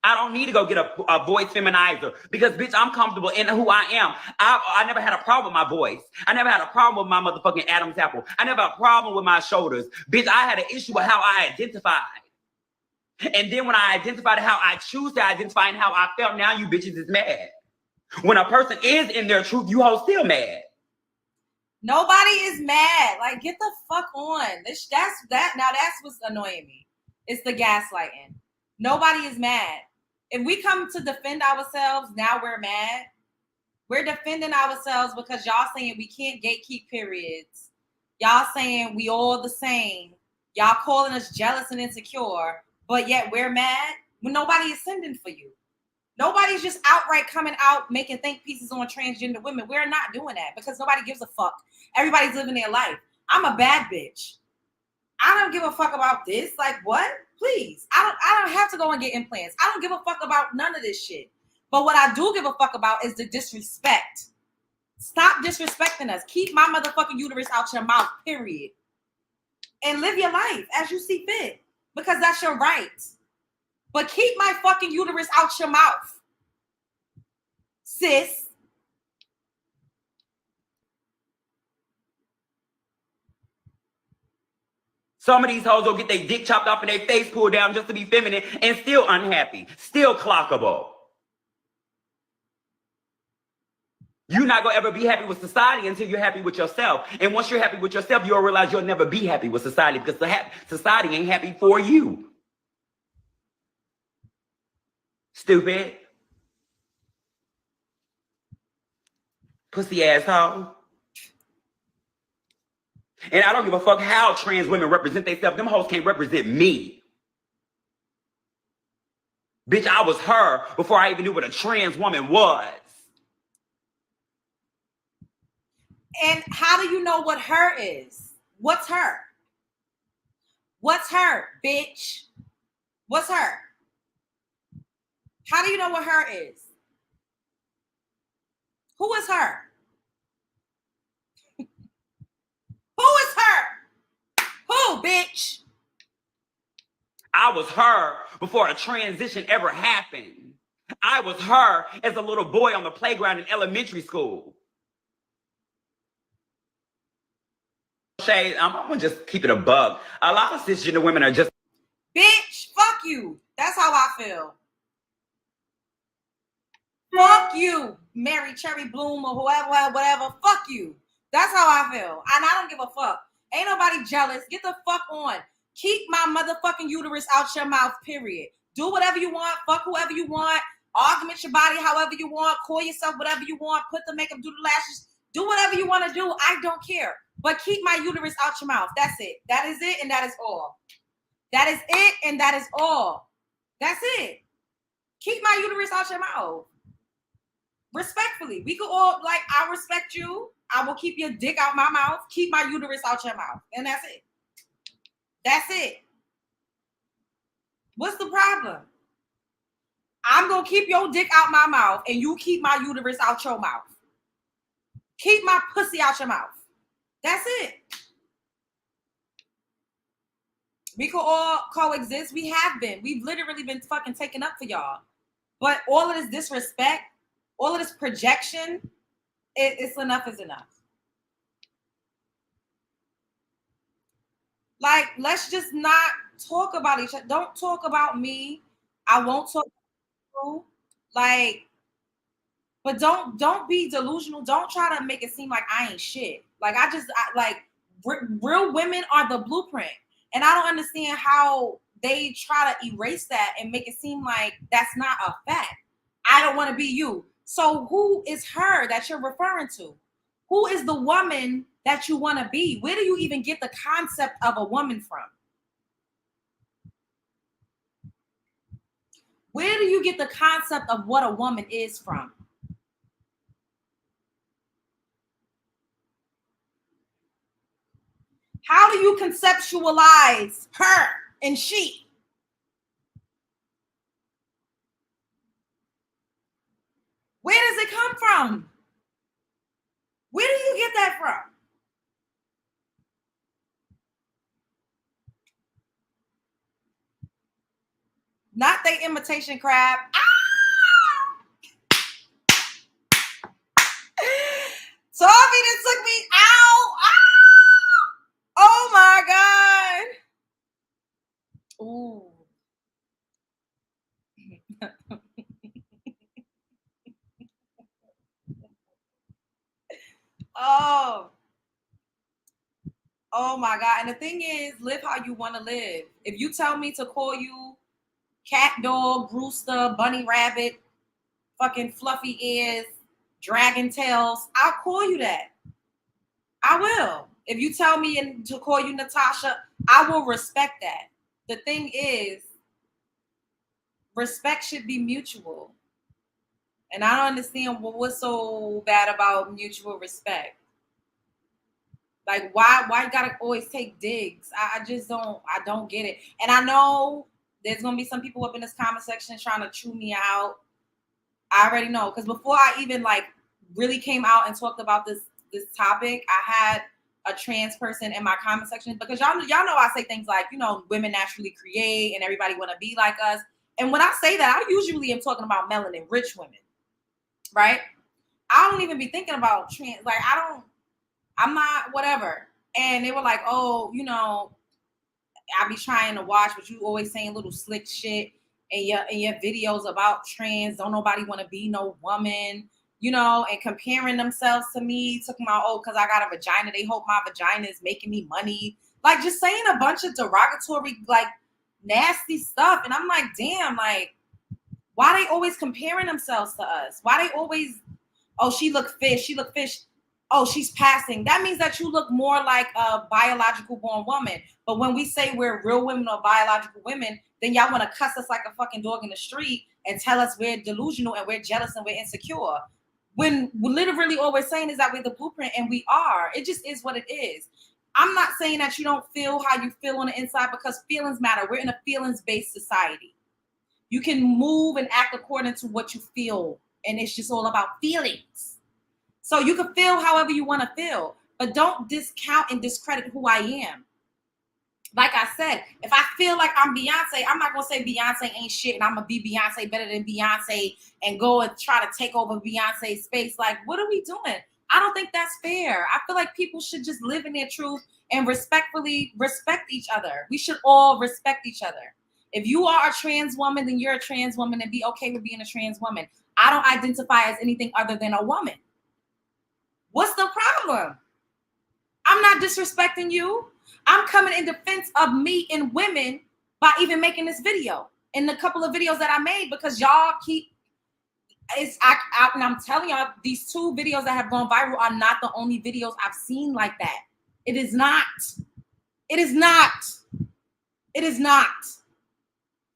I don't need to go get a voice feminizer because, bitch, I'm comfortable in who I am. I never had a problem with my voice. I never had a problem with my motherfucking Adam's apple. I never had a problem with my shoulders. Bitch, I had an issue with how I identified. And then when I identified how I choose to identify and how I felt, now you bitches is mad. When a person is in their truth, you hoes still mad. Nobody is mad. Like, get the fuck on. Now that's what's annoying me. It's the gaslighting. Nobody is mad. If we come to defend ourselves, now we're mad. We're defending ourselves because y'all saying we can't gatekeep periods. Y'all saying we all the same. Y'all calling us jealous and insecure, but yet we're mad when nobody is sending for you. Nobody's just outright coming out making think pieces on transgender women. We're not doing that because nobody gives a fuck. Everybody's living their life. I'm a bad bitch. I don't give a fuck about this. Like, what? Please. I don't have to go and get implants. I don't give a fuck about none of this shit. But what I do give a fuck about is the disrespect. Stop disrespecting us. Keep my motherfucking uterus out your mouth, period. And live your life as you see fit. Because that's your right. But keep my fucking uterus out your mouth, sis. Some of these hoes will get their dick chopped off and their face pulled down just to be feminine and still unhappy, still clockable. You're not going to ever be happy with society until you're happy with yourself. And once you're happy with yourself, you'll realize you'll never be happy with society because society ain't happy for you. Stupid. Pussy asshole. And I don't give a fuck how trans women represent themselves. Them hoes can't represent me. Bitch, I was her before I even knew what a trans woman was. And how do you know what her is? What's her? What's her, bitch? What's her? How do you know what her is? Who is her? Who is her? Who, bitch? I was her before a transition ever happened. I was her as a little boy on the playground in elementary school. Shade, I'm gonna just keep it a bug. A lot of cisgender women are just bitch, fuck you. That's how I feel. Fuck you, Mary Cherry Bloom or whoever, whatever. Fuck you. That's how I feel. And I don't give a fuck. Ain't nobody jealous. Get the fuck on. Keep my motherfucking uterus out your mouth, period. Do whatever you want. Fuck whoever you want. Augment your body however you want. Call yourself whatever you want. Put the makeup, do the lashes. Do whatever you want to do. I don't care. But keep my uterus out your mouth. That's it. That is it and that is all. That is it and that is all. That's it. Keep my uterus out your mouth. Respectfully. We could all, like, I respect you. I will keep your dick out my mouth. Keep my uterus out your mouth. And that's it. That's it. What's the problem? I'm going to keep your dick out my mouth and you keep my uterus out your mouth. Keep my pussy out your mouth. That's it. We could all coexist. We have been. We've literally been fucking taken up for y'all. But all of this disrespect, all of this projection, it's enough is enough. Like, let's just not talk about each other. Don't talk about me. I won't talk about you. Like, but don't be delusional. Don't try to make it seem like I ain't shit. Like, real women are the blueprint. And I don't understand how they try to erase that and make it seem like that's not a fact. I don't want to be you. So who is her that you're referring to? Who is the woman that you want to be? Where do you even get the concept of a woman from? Where do you get the concept of what a woman is from? How do you conceptualize her and she? Where does it come from? Where do you get that from? Not they imitation crab. Toffee that took me out. Oh my God. Ooh. Oh my God. And the thing is, live how you want to live. If you tell me to call you cat, dog, rooster, bunny, rabbit, fucking fluffy ears, dragon tails, I'll call you that. I will. If you tell me to call you Natasha, I will respect that. The thing is, respect should be mutual. And I don't understand what's so bad about mutual respect. Like, why you gotta always take digs? I don't get it. And I know there's gonna be some people up in this comment section trying to chew me out. I already know, because before I even like really came out and talked about this topic, I had a trans person in my comment section, because y'all know I say things like, you know, women naturally create and everybody want to be like us. And when I say that, I usually am talking about melanin rich women, right? I don't even be thinking about trans. Like, I'm not whatever. And they were like, oh, you know, I be trying to watch, but you always saying little slick shit in your videos about trans. Don't nobody want to be no woman, and comparing themselves to me, talking about, oh, because I got a vagina, they hope my vagina is making me money. Like, just saying a bunch of derogatory, like, nasty stuff. And I'm like, damn, like, why they always comparing themselves to us? Why they always, oh, she look fish. Oh, she's passing. That means that you look more like a biological born woman. But when we say we're real women or biological women, then y'all want to cuss us like a fucking dog in the street and tell us we're delusional and we're jealous and we're insecure. When we're literally all we're saying is that we're the blueprint, and we are. It just is what it is. I'm not saying that you don't feel how you feel on the inside, because feelings matter. We're in a feelings-based society. You can move and act according to what you feel, and it's just all about feelings. So you can feel however you want to feel, but don't discount and discredit who I am. Like I said, if I feel like I'm Beyonce, I'm not going to say Beyonce ain't shit and I'm going to be Beyonce better than Beyonce and go and try to take over Beyonce's space. Like, what are we doing? I don't think that's fair. I feel like people should just live in their truth and respectfully respect each other. We should all respect each other. If you are a trans woman, then you're a trans woman, and be okay with being a trans woman. I don't identify as anything other than a woman. What's the problem? I'm not disrespecting you. I'm coming in defense of me and women by even making this video and the couple of videos that I made, because y'all keep, and I'm telling y'all, these 2 videos that have gone viral are not the only videos I've seen like that. It is not. It is not. It is not.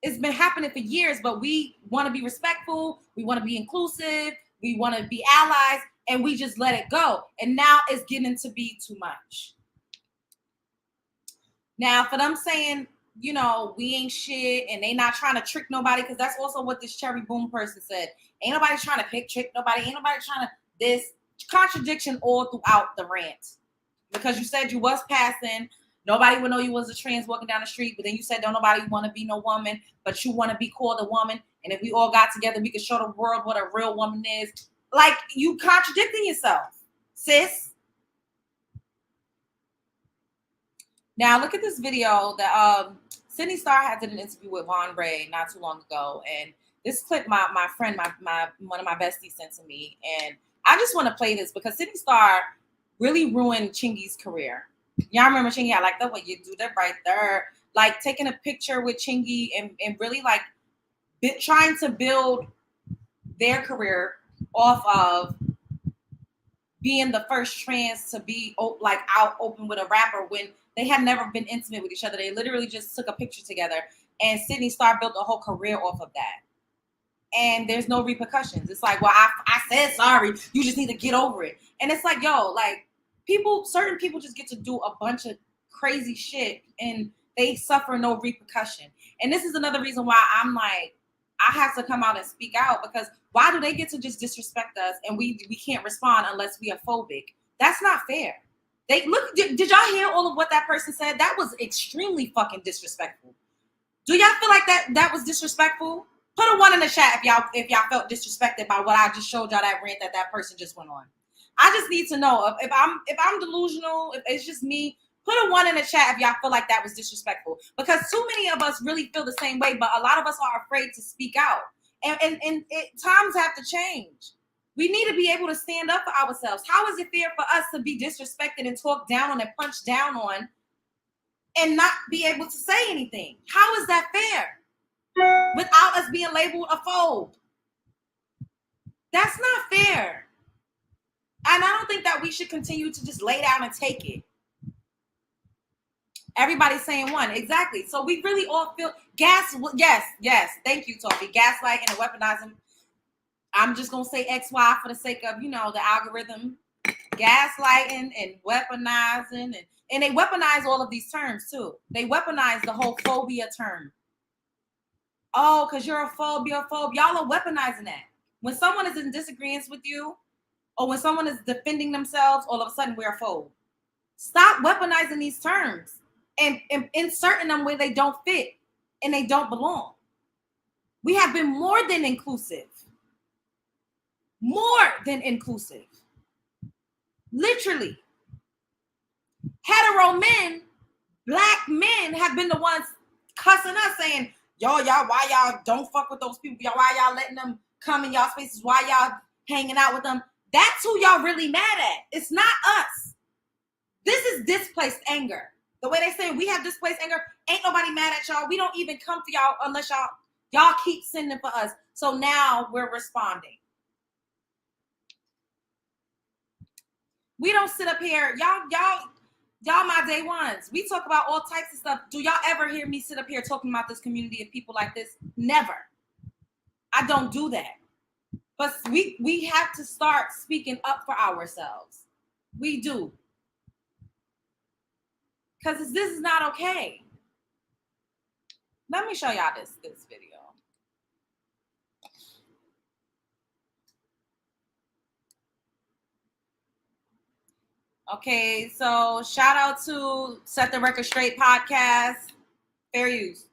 It's been happening for years, but we want to be respectful. We want to be inclusive. We want to be allies, and we just let it go. And now it's getting to be too much. Now, for them saying, we ain't shit and they not trying to trick nobody, because that's also what this Cherry Boom person said. Ain't nobody trying to trick nobody. Ain't nobody trying to this contradiction all throughout the rant. Because you said you was passing. Nobody would know you was a trans walking down the street, but then you said don't nobody want to be no woman, but you want to be called a woman. And if we all got together, we could show the world what a real woman is. Like, you contradicting yourself, sis. Now look at this video that Sydney Starr had did an interview with Von Ray not too long ago, and this clip my friend, my one of my besties sent to me, and I just want to play this because Sydney Starr really ruined Chingy's career. Y'all remember Chingy? I like the way you do that right there, like taking a picture with Chingy and really like trying to build their career off of being the first trans to be like out open with a rapper when they had never been intimate with each other. They literally just took a picture together, and Sydney Starr built a whole career off of that. And there's no repercussions. It's like, well, I said sorry. You just need to get over it. And it's like, yo, like certain people just get to do a bunch of crazy shit and they suffer no repercussion. And this is another reason why I'm like, I have to come out and speak out, because why do they get to just disrespect us and we can't respond unless we are phobic? That's not fair. Did y'all hear all of what that person said? That was extremely fucking disrespectful. Do y'all feel like that was disrespectful? Put a 1 in the chat if y'all felt disrespected by what I just showed y'all, that rant that person just went on. I just need to know if I'm delusional, if it's just me. Put a 1 in the chat if y'all feel like that was disrespectful, because too many of us really feel the same way, but a lot of us are afraid to speak out. And times have to change. We need to be able to stand up for ourselves. How is it fair for us to be disrespected and talked down on and punched down on and not be able to say anything? How is that fair? Without us being labeled a phobe. That's not fair. And I don't think that we should continue to just lay down and take it. Everybody's saying 1. Exactly. So we really all feel yes. Thank you, Toby. Gaslighting and weaponizing. I'm just going to say XY for the sake of, the algorithm. Gaslighting and weaponizing. And they weaponize all of these terms, too. They weaponize the whole phobia term. Oh, because you're a phobe, you're a phobe. Y'all are weaponizing that. When someone is in disagreement with you, or when someone is defending themselves, all of a sudden we're a phobe. Stop weaponizing these terms and inserting them where they don't fit and they don't belong. We have been more than inclusive. More than inclusive. Literally. Hetero men Black men have been the ones cussing us, saying, y'all, why y'all don't fuck with those people? Y'all, why y'all letting them come in y'all spaces? Why y'all hanging out with them? That's who y'all really mad at. It's not us. This is displaced anger. The way they say we have displaced anger, ain't nobody mad at y'all. We don't even come to y'all unless y'all keep sending for us. So now we're responding. We don't sit up here. Y'all my day ones. We talk about all types of stuff. Do y'all ever hear me sit up here talking about this community of people like this? Never. I don't do that. But we have to start speaking up for ourselves. We do. Because this is not okay. Let me show y'all this video. Okay, so shout out to Set the Record Straight podcast. Fair use.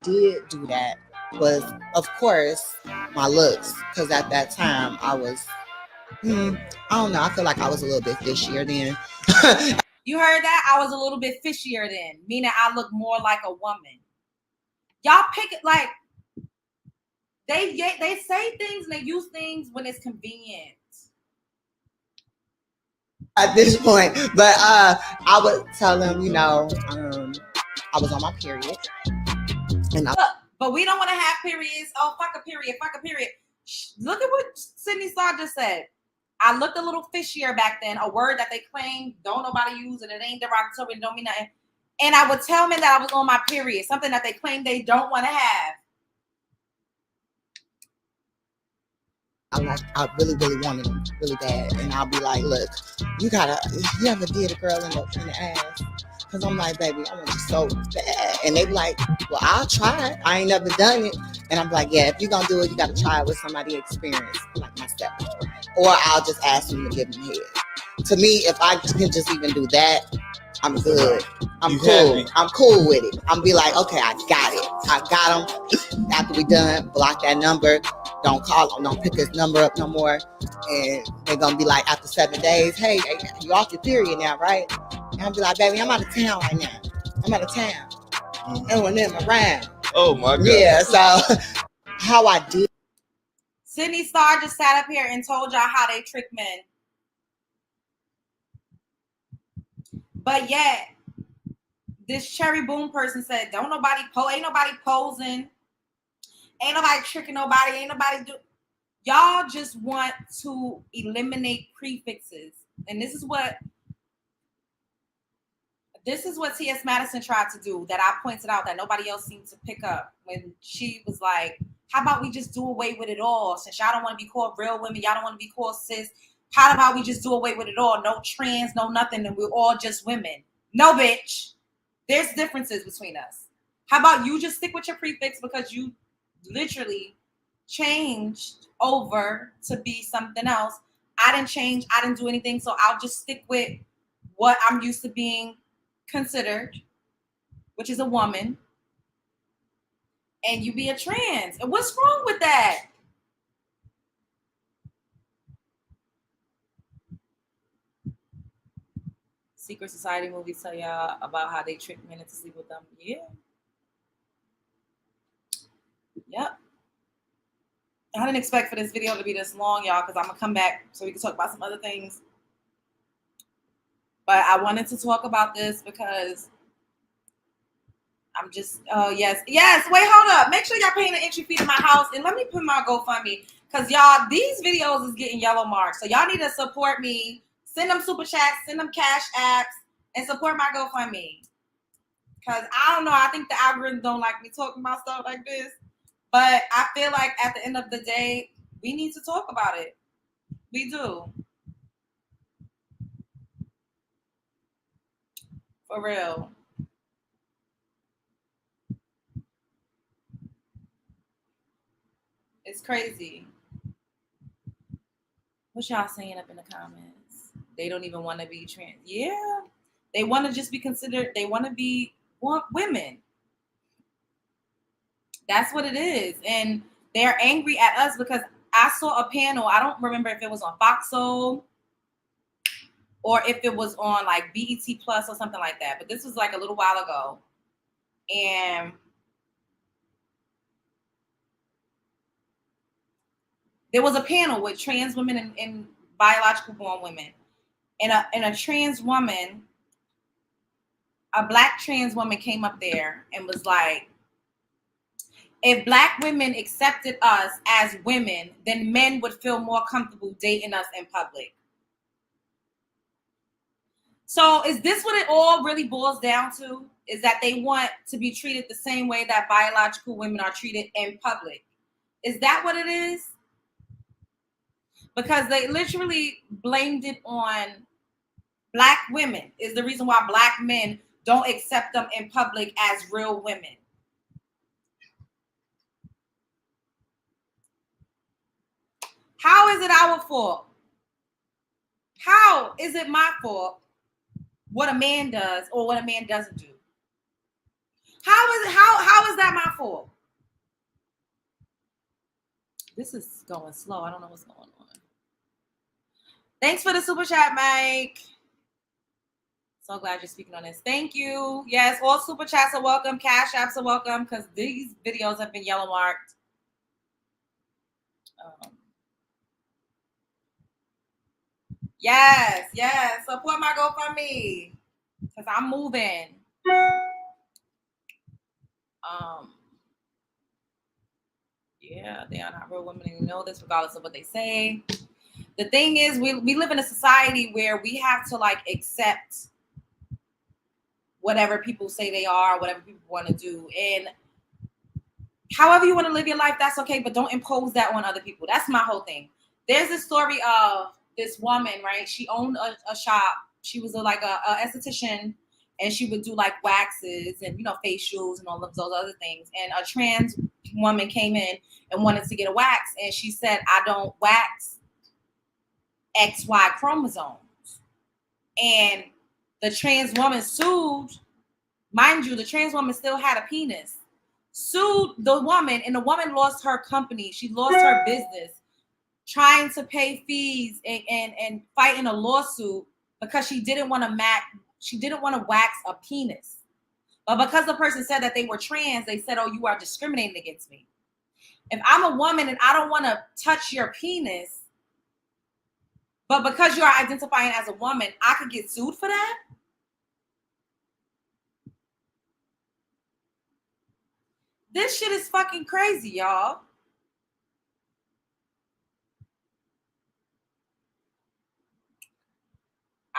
Did do that was, of course, my looks, because at that time I was, I don't know, I feel like I was a little bit fishier then. You heard that? I was a little bit fishier then, meaning I look more like a woman. Y'all pick it like they say things and they use things when it's convenient. At this point, but I would tell them, I was on my period, and but we don't want to have periods. Oh, fuck a period. Look at what Sydney Starr just said. I looked a little fishier back then, a word that they claim don't nobody use and it ain't derogatory and don't mean nothing. And I would tell men that I was on my period, something that they claim they don't want to have. I really, really wanted them really bad. And I'll be like, look, you ever did a girl in the ass? Because I'm like, baby, I want you so bad. And they be like, well, I'll try it. I ain't never done it. And I'm like, yeah, if you're going to do it, you got to try it with somebody experienced, like myself. Or I'll just ask them to give me head. To me, if I can just even do that, I'm good. I'm cool. I'm cool with it. I'm be like, okay, I got it. I got them. After we done, block that number. Don't call them. Don't pick his number up no more. And they're going to be like, after 7 days, hey, you off your period now, right? And I'll be like, baby, I'm out of town right now. I'm out of town. And when them around. Oh, my God. Yeah, so how I did. Sydney Starr just sat up here and told y'all how they trick men. But yet, this Cherry Boom person said, ain't nobody posing. Ain't nobody tricking nobody. Ain't nobody do. Y'all just want to eliminate prefixes. And this is what T.S. Madison tried to do that I pointed out that nobody else seemed to pick up when she was like, how about we just do away with it all? Since y'all don't want to be called real women, y'all don't want to be called cis. How about we just do away with it all? No trans, no nothing, and we're all just women. No, bitch. There's differences between us. How about you just stick with your prefix because you literally changed over to be something else. I didn't change. I didn't do anything. So I'll just stick with what I'm used to being considered, which is a woman. And you be a trans. And what's wrong with that? Secret Society movies tell y'all about how they trick men into sleep with them. Yeah. Yep. I didn't expect for this video to be this long, y'all, because I'm going to come back so we can talk about some other things. But I wanted to talk about this because I'm just, yes. Wait, hold up. Make sure y'all paying the entry fee to my house. And let me put my GoFundMe. Because y'all, these videos is getting yellow marks. So y'all need to support me. Send them super chats, send them cash apps, and support my GoFundMe. Because I don't know, I think the algorithm don't like me talking about stuff like this. But I feel like at the end of the day, we need to talk about it. We do. For real. It's crazy. What y'all saying up in the comments? They don't even want to be trans. Yeah. They want to just be considered, they want women. That's what it is. And they're angry at us because I saw a panel. I don't remember if it was on Fox Soul or if it was on like BET Plus or something like that. But this was like a little while ago. And there was a panel with trans women and biological born women. And a trans woman, a Black trans woman came up there and was like, if Black women accepted us as women, then men would feel more comfortable dating us in public. So is this what it all really boils down to? Is that they want to be treated the same way that biological women are treated in public? Is that what it is? Because they literally blamed it on Black women is the reason why Black men don't accept them in public as real women. How is it our fault? How is it my fault what a man does or what a man doesn't do? How is that my fault? This is going slow. I don't know what's going on. Thanks for the super chat, Mike. So glad you're speaking on this. Thank you. Yes, all super chats are welcome. Cash apps are welcome because these videos have been yellow marked. Yes. Support my GoFundMe because I'm moving. Yeah, they are not real women, and you know this regardless of what they say. The thing is, we live in a society where we have to like accept whatever people say they are, whatever people want to do, and however you want to live your life, that's okay, but don't impose that on other people. That's my whole thing. There's this story of this woman, right? She owned a shop. She was like a esthetician, and she would do like waxes and facials and all of those other things. And a trans woman came in and wanted to get a wax, and she said, I don't wax XY chromosomes. And the trans woman sued. Mind you, the trans woman still had a penis. Sued the woman, and the woman lost her company. She lost her business trying to pay fees and fight in a lawsuit because she didn't want to wax a penis. But because the person said that they were trans, they said, oh, you are discriminating against me. If I'm a woman and I don't want to touch your penis, but because you are identifying as a woman, I could get sued for that? This shit is fucking crazy, y'all.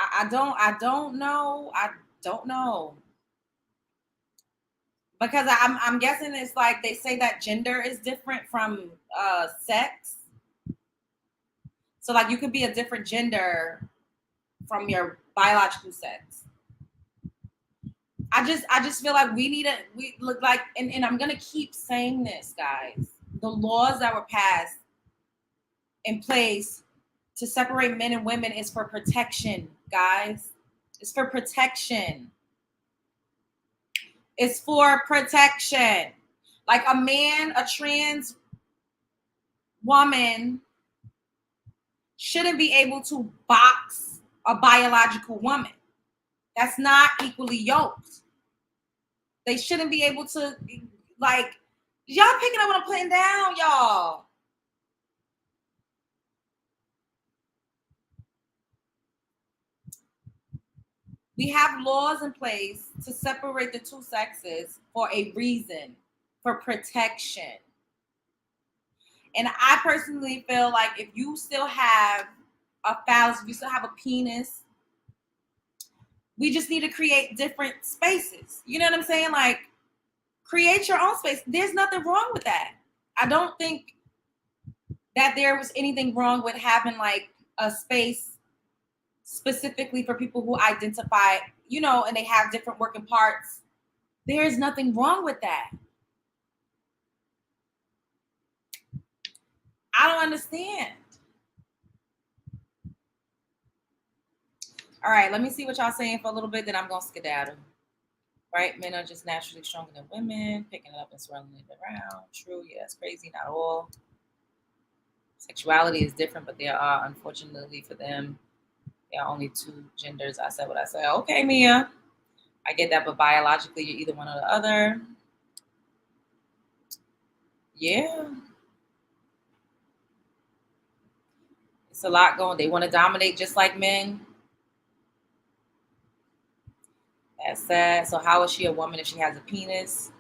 I don't know. Because I'm guessing it's like they say that gender is different from sex. So like you could be a different gender from your biological sex. I just feel like we look like, and I'm gonna keep saying this, guys. The laws that were passed in place to separate men and women is for protection, guys. It's for protection. It's for protection. Like a trans woman shouldn't be able to box a biological woman. That's not equally yoked. They shouldn't be able to, like, y'all picking up what I'm putting down, y'all. We have laws in place to separate the two sexes for a reason, for protection. And I personally feel like if you still have a phallus, if you still have a penis, we just need to create different spaces. You know what I'm saying? Like, create your own space. There's nothing wrong with that. I don't think that there was anything wrong with having like a space specifically for people who identify, and they have different working parts. There is nothing wrong with that. I don't understand. All right, let me see what y'all saying for a little bit, then I'm going to skedaddle. Right? Men are just naturally stronger than women, picking it up and swirling it around. True, yeah, it's crazy, not all. Sexuality is different, but there are, unfortunately for them, There are only two genders. I said what I said. Okay, Mia. I get that, but biologically, you're either one or the other. Yeah. It's a lot going. They want to dominate just like men. That's sad. So how is she a woman if she has a penis?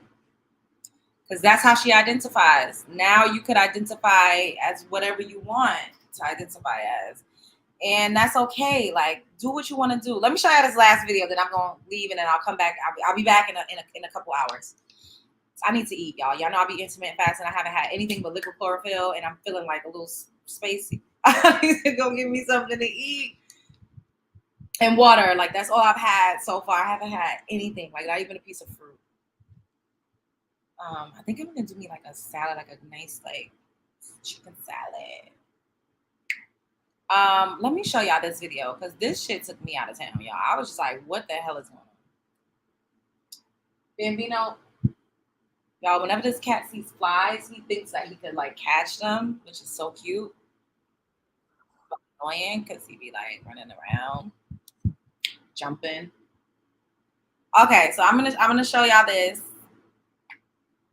Because that's how she identifies. Now you could identify as whatever you want to identify as. And that's okay. Like, do what you want to do. Let me show you this last video, then I'm going to leave and then I'll come back. I'll be back in a couple hours. I need to eat, y'all. Y'all know I be intermittent fasting. I haven't had anything but liquid chlorophyll and I'm feeling like a little spacey. I need to go get me something to eat. And water. Like, that's all I've had so far. I haven't had anything. Like, not even a piece of fruit. I think I'm going to do me like a salad, like a nice, like, chicken salad. Let me show y'all this video because this shit took me out of town, y'all. I was just like, what the hell is going on? Bambino, y'all, whenever this cat sees flies, he thinks that he could like catch them, which is so cute. But annoying because he be like running around, jumping. Okay, so I'm gonna show y'all this.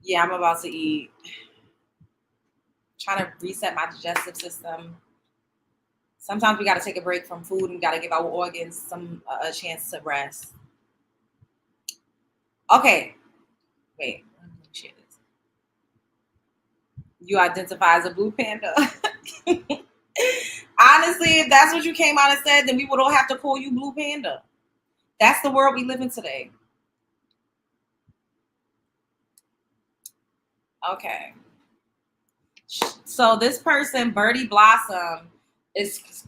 Yeah, I'm about to eat. Trying to reset my digestive system. Sometimes we got to take a break from food and got to give our organs a chance to rest. Okay. Wait. Let me share this. You identify as a blue panda. Honestly, if that's what you came out and said, then we would all have to call you blue panda. That's the world we live in today. Okay. So this person, Birdie Blossom, is,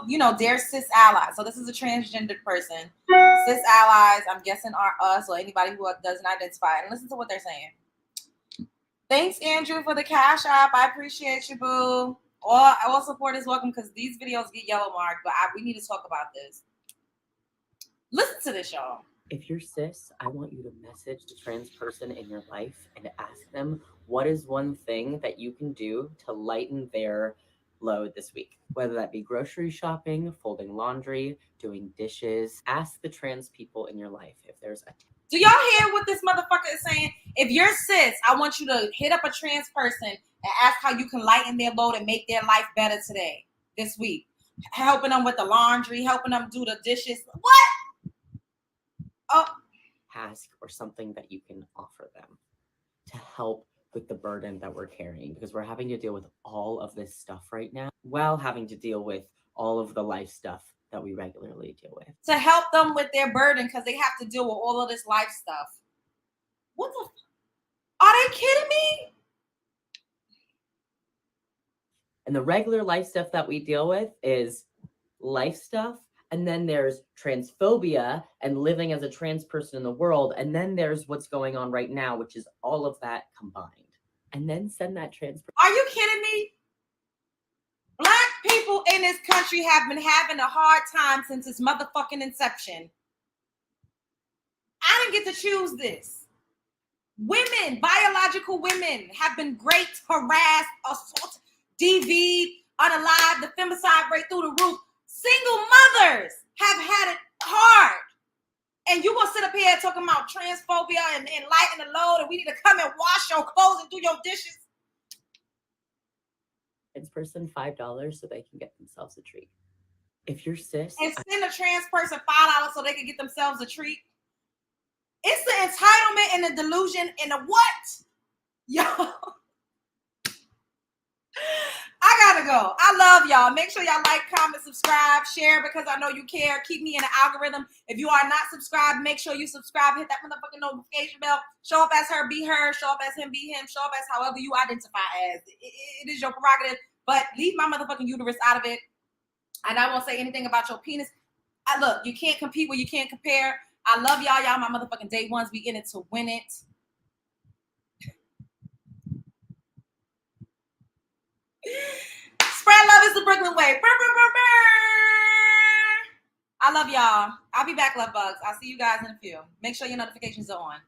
you know, they're cis allies. So this is a transgendered person. Cis allies, I'm guessing, are us or anybody who doesn't identify. And listen to what they're saying. Thanks, Andrew, for the cash app. I appreciate you, boo. All support is welcome because these videos get yellow marked, but we need to talk about this. Listen to this, y'all. If you're cis, I want you to message the trans person in your life and ask them what is one thing that you can do to lighten their load this week. Whether that be grocery shopping, folding laundry, doing dishes. Ask the trans people in your life if there's a... Do y'all hear what this motherfucker is saying? If you're cis, I want you to hit up a trans person and ask how you can lighten their load and make their life better today, this week. Helping them with the laundry, helping them do the dishes. What? Oh. Task or something that you can offer them to help with the burden that we're carrying, because we're having to deal with all of this stuff right now while having to deal with all of the life stuff that we regularly deal with. To help them with their burden because they have to deal with all of this life stuff. What the? Are they kidding me? And the regular life stuff that we deal with is life stuff. And then there's transphobia and living as a trans person in the world. And then there's what's going on right now, which is all of that combined. And then send that trans. Are you kidding me? Black people in this country have been having a hard time since its motherfucking inception. I didn't get to choose this. Women, biological women, have been raped, harassed, assaulted, DV'd, unalived, the femicide rate through the roof. Single mothers have had it hard. And you gonna sit up here talking about transphobia and lighten the load and we need to come and wash your clothes and do your dishes. Trans person $5 so they can get themselves a treat. If you're cis, and send a trans person $5 so they can get themselves a treat. It's the entitlement and the delusion and the what? Yo. I gotta go. I love y'all. Make sure y'all like, comment, subscribe, share because I know you care. Keep me in the algorithm. If you are not subscribed, make sure you subscribe. Hit that motherfucking notification bell. Show up as her, be her. Show up as him, be him. Show up as however you identify as. It is your prerogative, but leave my motherfucking uterus out of it. And I won't say anything about your penis. Look, you can't compete where you can't compare. I love y'all. Y'all my motherfucking day ones. We in it to win it. Spread love is the Brooklyn way. I love y'all. I'll be back, love bugs. I'll see you guys in a few. Make sure your notifications are on.